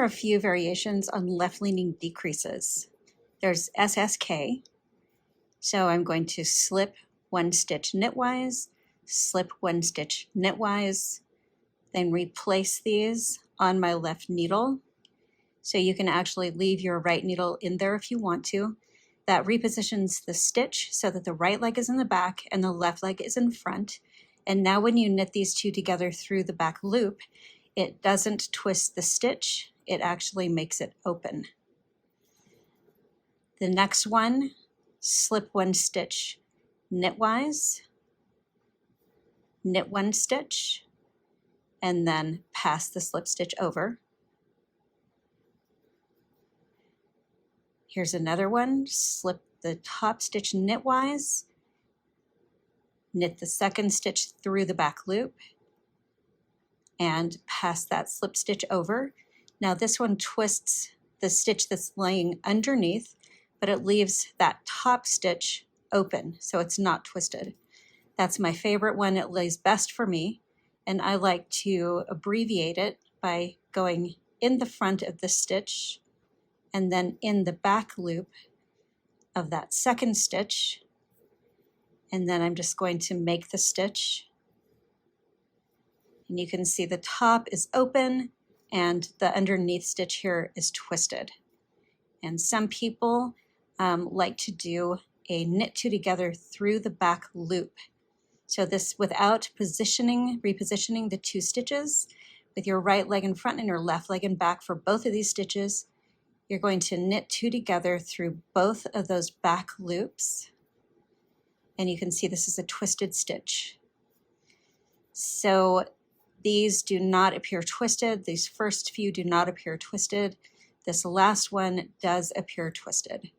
are a few variations on left-leaning decreases. There's SSK, so I'm going to slip 1 stitch knitwise, slip 1 stitch knitwise, then replace these on my left needle. So you can actually leave your right needle in there if you want to. That repositions the stitch so that the right leg is in the back and the left leg is in front. And now when you knit these two together through the back loop, it doesn't twist the stitch, it actually makes it open. The next one, slip 1 stitch knitwise, knit 1 stitch, and then pass the slip stitch over. Here's another one, slip the top stitch knitwise, knit the 2nd stitch through the back loop, and pass that slip stitch over. Now this one twists the stitch that's laying underneath, but it leaves that top stitch open, so it's not twisted. That's my favorite one. It lays best for me, and I like to abbreviate it by going in the front of the stitch and then in the back loop of that 2nd stitch, and then I'm just going to make the stitch. And you can see the top is open and the underneath stitch here is twisted. And some people like to do a knit 2 together through the back loop. So this without repositioning the 2 stitches, with your right leg in front and your left leg in back for both of these stitches, you're going to knit 2 together through both of those back loops. And you can see this is a twisted stitch. So these do not appear twisted. These first few do not appear twisted. This last one does appear twisted.